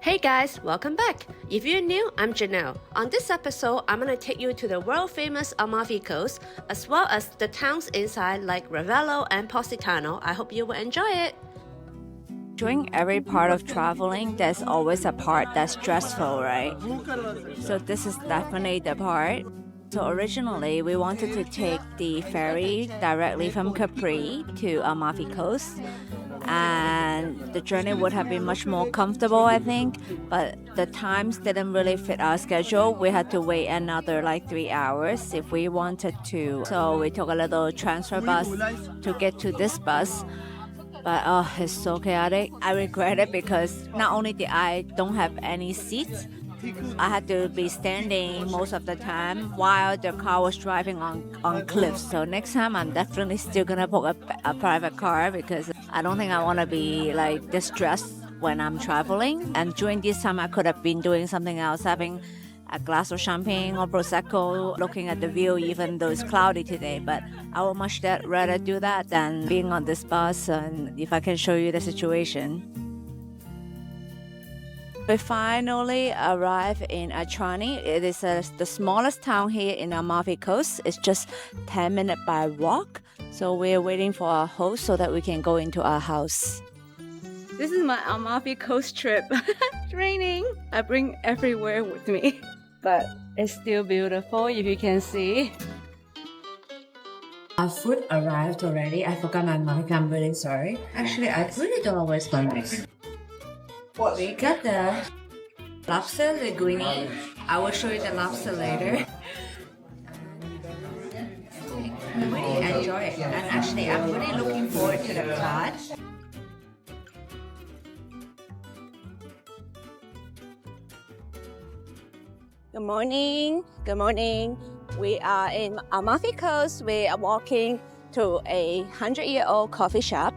Hey guys, welcome back. If you're new, I'm Janelle. On this episode, I'm going to take you to the world-famous Amalfi Coast, as well as the towns inside like Ravello and Positano. I hope you will enjoy it. During every part of traveling, there's always a part that's stressful, right? So this is definitely the part. So originally, we wanted to take the ferry directly from Capri to Amalfi Coast. And the journey would have been much more comfortable, I think, but the times didn't really fit our schedule. We had to wait another 3 hours if we wanted to. So we took a little transfer bus to get to this bus. But it's so chaotic. I regret it because not only did I don't have any seats, I had to be standing most of the time while the car was driving on cliffs. So next time I'm definitely still gonna book a private car because I don't think I want to be distressed when I'm traveling. And during this time I could have been doing something else, having a glass of champagne or Prosecco, looking at the view even though it's cloudy today. But I would much rather do that than being on this bus, and if I can show you the situation. We finally arrived in Atrani. It is the smallest town here in Amalfi Coast. It's just 10-minute by walk. So we're waiting for our host so that we can go into our house. This is my Amalfi Coast trip. It's raining. I bring everywhere with me. But it's still beautiful if you can see. Our food arrived already. I forgot my mic. I'm really sorry. Actually, I really don't always like this. We got the lobster linguine. I will show you the lobster later. I really enjoy it. And actually, I'm really looking forward to the cod. Good morning. Good morning. We are in Amalfi Coast. We are walking to a 100-year-old coffee shop.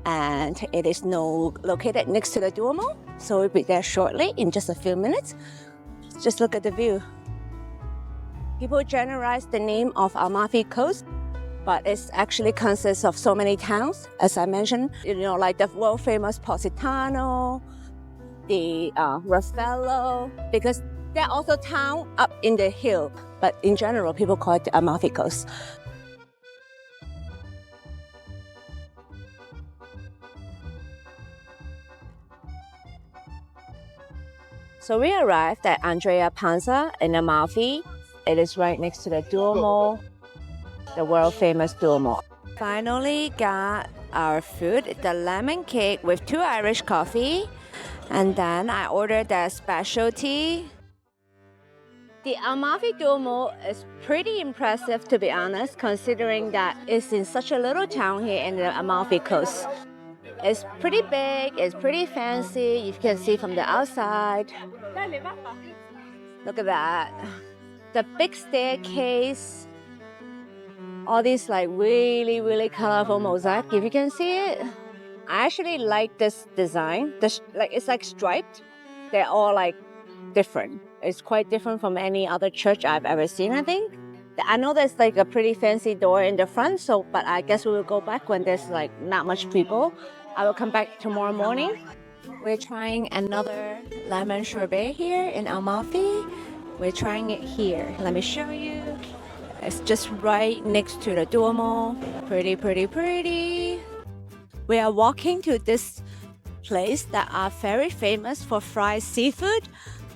And it is located next to the Duomo. So we'll be there shortly in just a few minutes. Just look at the view. People generalize the name of Amalfi Coast, but it actually consists of so many towns. As I mentioned, like the world famous Positano, the Ravello, because there are also towns up in the hill, but in general, people call it the Amalfi Coast. So we arrived at Andrea Panza in Amalfi. It is right next to the Duomo, the world famous Duomo. Finally got our food, the lemon cake with 2 Irish coffee. And then I ordered the specialty. The Amalfi Duomo is pretty impressive, to be honest, considering that it's in such a little town here in the Amalfi Coast. It's pretty big, it's pretty fancy, you can see from the outside. Look at that. The big staircase. All these really, really colorful mosaic, if you can see it. I actually like this design. It's like striped. They're all different. It's quite different from any other church I've ever seen, I think. I know there's a pretty fancy door in the front, but I guess we will go back when there's not much people. I will come back tomorrow morning. We're trying another lemon sherbet here in Amalfi. We're trying it here. Let me show you. It's just right next to the Duomo. Pretty, pretty, pretty. We are walking to this place that are very famous for fried seafood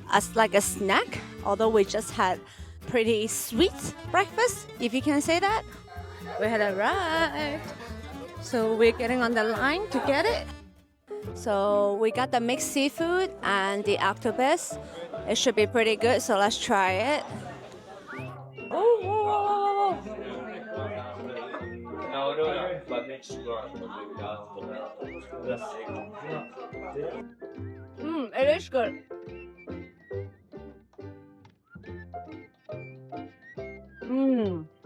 as a snack, although we just had pretty sweet breakfast, if you can say that. We had arrived. So we're getting on the line to get it. So we got the mixed seafood and the octopus. It should be pretty good, so let's try it. Oh, it is good.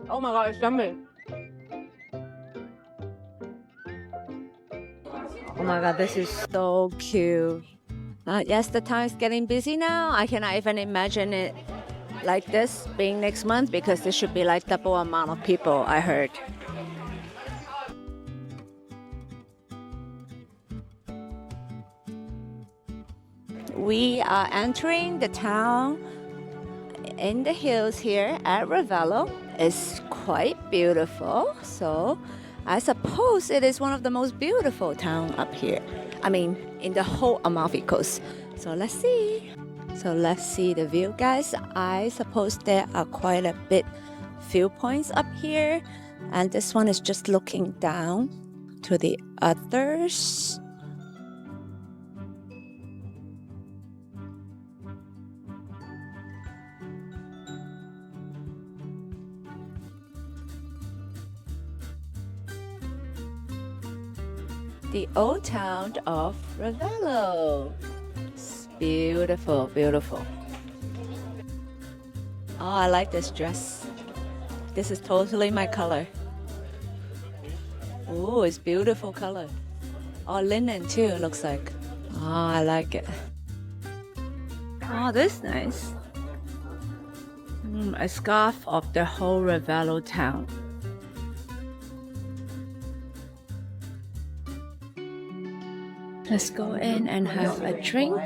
Oh my god, it's yummy. Oh my god, this is so cute. Yes, the town is getting busy now. I cannot even imagine it like this being next month because there should be double amount of people, I heard. we are entering the town in the hills here at Ravello. It's quite beautiful, so I suppose it is one of the most beautiful towns up here. I mean, in the whole Amalfi Coast. So let's see. So let's see the view, guys. I suppose there are quite a bit viewpoints up here, and this one is just looking down to the others. The old town of Ravello. It's beautiful, beautiful. Oh, I like this dress. This is totally my color. Oh, it's beautiful color. Oh, linen too, it looks like. Oh, I like it. Oh, this is nice. A scarf of the whole Ravello town. Let's go in and have a drink.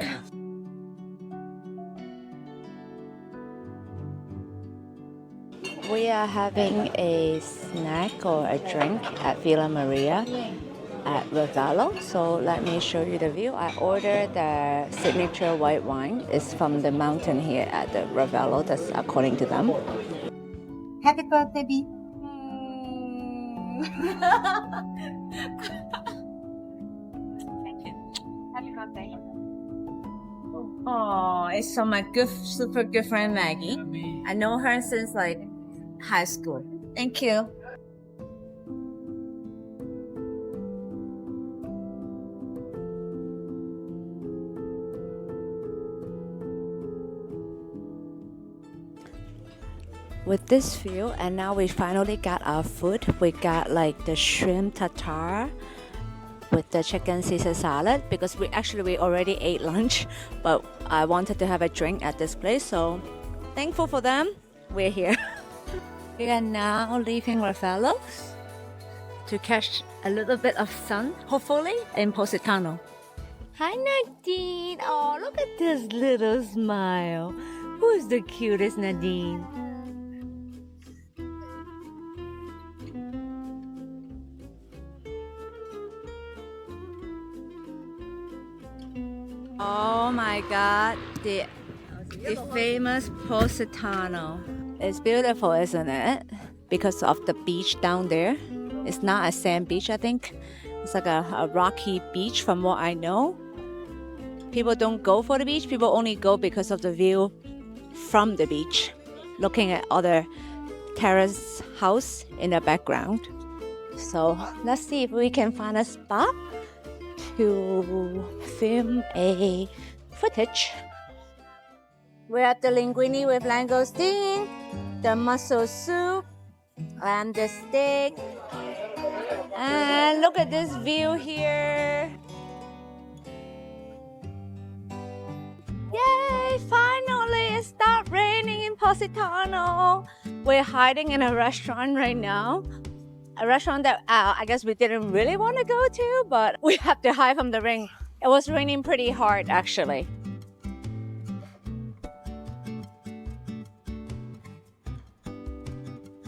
We are having a snack or a drink at Villa Maria at Ravello. So let me show you the view. I ordered the signature white wine. It's from the mountain here at the Ravello. That's according to them. Happy birthday, B. Happy birthday. Oh, it's from my super good friend Maggie. I know her since like high school. Thank you. With this view, and now we finally got our food. We got like the shrimp tartare with the chicken Caesar salad, because we already ate lunch, but I wanted to have a drink at this place, so thankful for them. We're here. We are now leaving Ravello to catch a little bit of sun, hopefully, in Positano. Hi Nadine! Oh, look at this little smile. Who's the cutest, Nadine? Oh my God, the famous Positano. It's beautiful, isn't it? Because of the beach down there. It's not a sand beach, I think. It's like a rocky beach from what I know. People don't go for the beach. People only go because of the view from the beach, looking at other terrace house in the background. So let's see if we can find a spot to film a footage. We're at the linguine with langoustine, the mussel soup, and the steak. And look at this view here. Yay! Finally, it stopped raining in Positano. We're hiding in a restaurant right now. A restaurant that I guess we didn't really want to go to, but we have to hide from the rain. It was raining pretty hard, actually.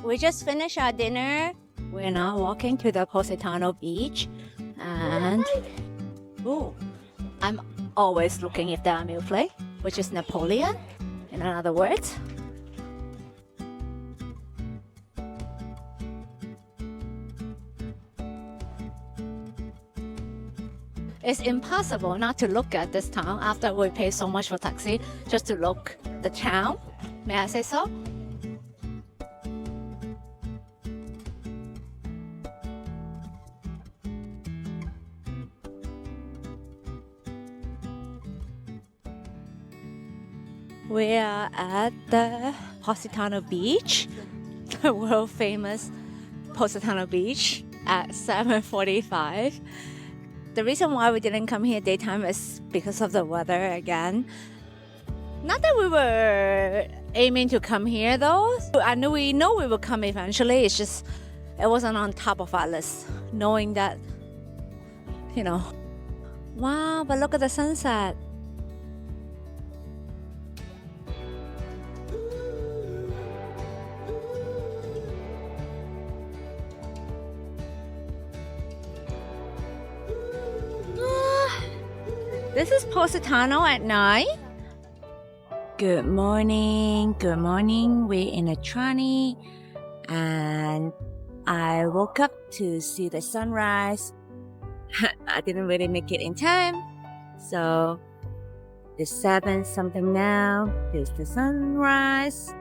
We just finished our dinner. We're now walking to the Positano beach, and I'm always looking if there are meal play, which is Napoleon, in other words. It's impossible not to look at this town after we pay so much for taxi, just to look the town. May I say so? We are at the Positano Beach, the world famous Positano Beach at 7:45. The reason why we didn't come here daytime is because of the weather again. Not that we were aiming to come here though. We know we will come eventually. It's just, it wasn't on top of our list. Knowing that, wow, but look at the sunset. This is Positano at night. Good morning. Good morning. We're in Atrani and I woke up to see the sunrise. I didn't really make it in time. So it's 7 something now. Here's the sunrise.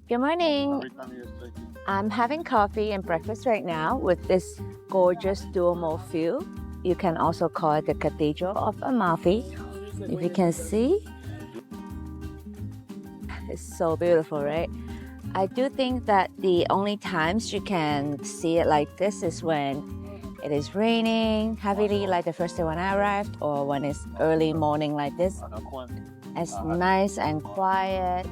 Good morning. I'm having coffee and breakfast right now with this gorgeous Duomo view. You can also call it the Cathedral of Amalfi. If you can see, it's so beautiful, right? I do think that the only times you can see it like this is when it is raining heavily, like the first day when I arrived, or when it's early morning like this. It's nice and quiet.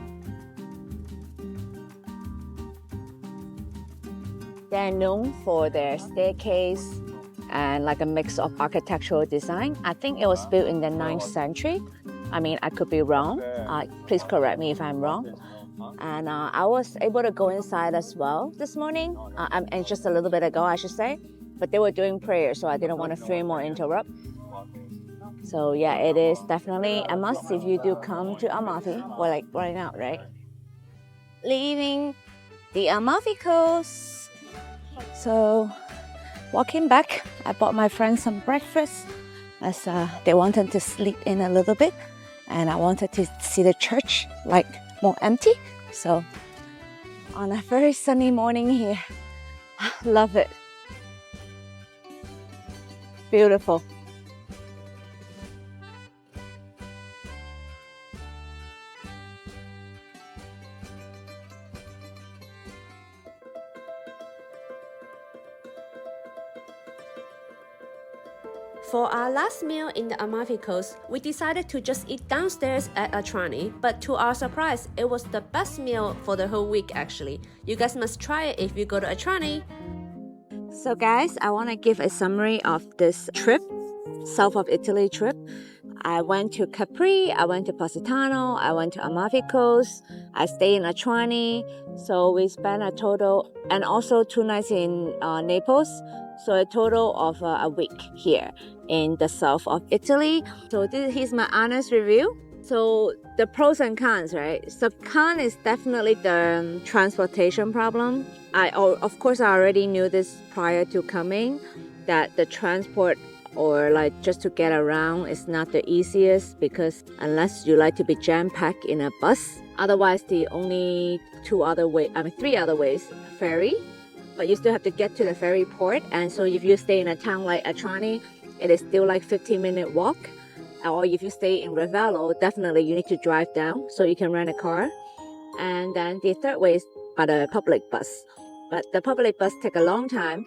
They're known for their staircase and like a mix of architectural design. I think it was built in the 9th century. I mean, I could be wrong. Please correct me if I'm wrong. And I was able to go inside as well this morning, and just a little bit ago, I should say. But they were doing prayer, so I didn't want to film or interrupt. So yeah, it is definitely a must if you do come to Amalfi. Well, like right now, right? Leaving the Amalfi Coast. So, walking back, I bought my friends some breakfast as they wanted to sleep in a little bit, and I wanted to see the church like more empty. So, on a very sunny morning here, love it. Beautiful. For our last meal in the Amalfi Coast, we decided to just eat downstairs at Atrani, but to our surprise, it was the best meal for the whole week actually. You guys must try it if you go to Atrani. So guys, I want to give a summary of this trip, south of Italy trip. I went to Capri, I went to Positano, I went to Amalfi Coast, I stayed in Atrani. So we spent a total, and also 2 nights in Naples. So a total of a week here in the south of Italy. So here's my honest review. So the pros and cons, right? So con is definitely the transportation problem. Of course, I already knew this prior to coming, that the transport or like just to get around is not the easiest, because unless you like to be jam-packed in a bus, otherwise the only 3 other ways, ferry. But you still have to get to the ferry port. And so if you stay in a town like Atrani, it is still like 15-minute walk. Or if you stay in Ravello, definitely you need to drive down so you can rent a car. And then the third way is by the public bus. But the public bus take a long time.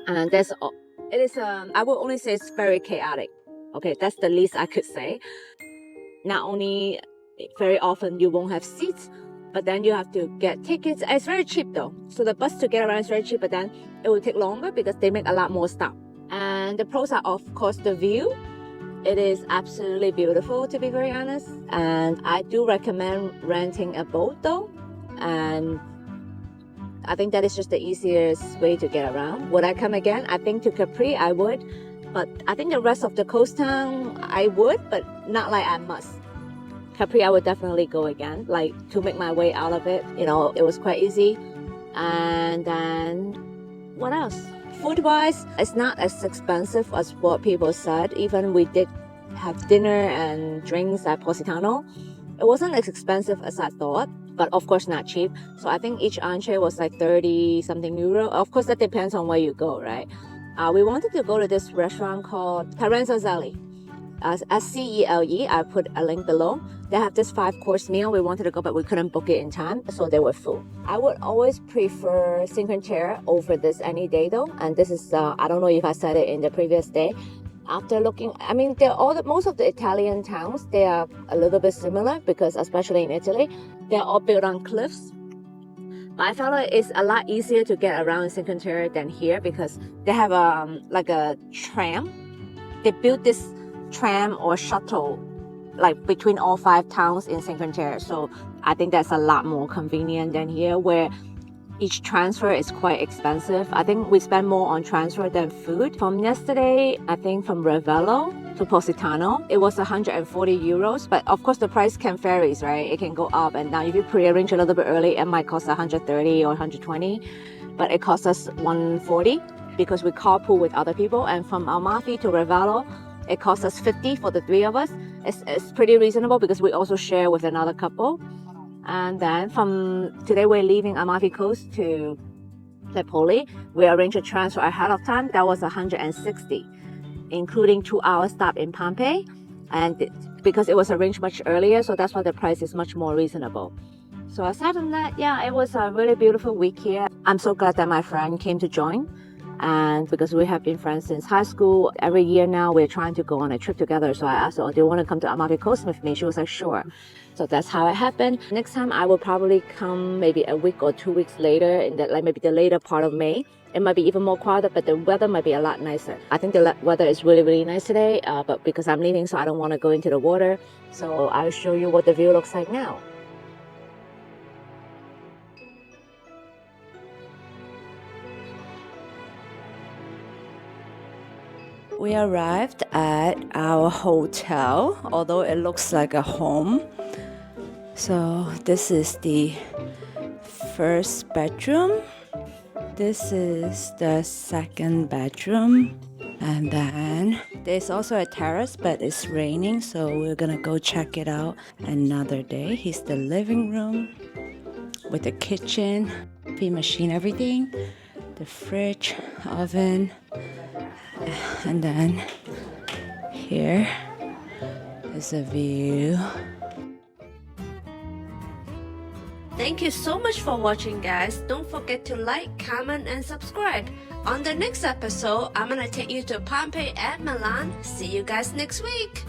And I would only say it's very chaotic. Okay, that's the least I could say. Not only very often you won't have seats, but then you have to get tickets. It's very cheap though. So the bus to get around is very cheap, but then it will take longer because they make a lot more stops. And the pros are, of course, the view. It is absolutely beautiful, to be very honest. And I do recommend renting a boat though. And I think that is just the easiest way to get around. Would I come again? I think to Capri, I would. But I think the rest of the coast town, I would, but not like I must. Capri, I would definitely go again, like to make my way out of it. You know, it was quite easy. And then, what else? Food-wise, it's not as expensive as what people said. Even we did have dinner and drinks at Positano. It wasn't as expensive as I thought, but of course not cheap. So I think each entree was like 30-something euro. Of course, that depends on where you go, right? We wanted to go to this restaurant called Carenzazelli. SCELE, I put a link below. They have this 5-course meal. We wanted to go, but we couldn't book it in time, so they were full. I would always prefer Cinquecento over this any day though. And this is, I don't know if I said it in the previous day. After looking, I mean, most of the Italian towns, they are a little bit similar because especially in Italy, they're all built on cliffs. I felt like it's a lot easier to get around in Cinque Terre than here because they have like a tram. They built this tram or shuttle like between all 5 towns in Cinque Terre. So I think that's a lot more convenient than here where each transfer is quite expensive. I think we spend more on transfer than food. From yesterday, I think from Ravello to Positano, it was 140 euros. But of course, the price can vary, right? It can go up and down. If you pre-arrange a little bit early, it might cost 130 or 120. But it costs us 140 because we carpool with other people. And from Amalfi to Ravello, it costs us 50 for the 3 of us. It's pretty reasonable because we also share with another couple. And then from today, we're leaving Amalfi Coast to Napoli. We arranged a transfer ahead of time. That was 160, including 2-hour stop in Pompeii. And because it was arranged much earlier, so that's why the price is much more reasonable. So aside from that, yeah, it was a really beautiful week here. I'm so glad that my friend came to join. And because we have been friends since high school, every year now we're trying to go on a trip together. So I asked her, oh, do you want to come to Amalfi Coast with me? She was like, sure. So that's how it happened. Next time I will probably come maybe a week or 2 weeks later in the, like maybe the later part of May. It might be even more crowded, but the weather might be a lot nicer. I think the weather is really, really nice today, but because I'm leaving, so I don't want to go into the water. So I'll show you what the view looks like now. We arrived at our hotel, although it looks like a home. So this is the first bedroom. This is the second bedroom. And then there's also a terrace, but it's raining, so we're gonna go check it out another day. Here's the living room with the kitchen, coffee machine, everything, the fridge, oven. And then here is a view. Thank you so much for watching, guys. Don't forget to like, comment, and subscribe. On the next episode, I'm gonna take you to Pompeii and Milan. See you guys next week.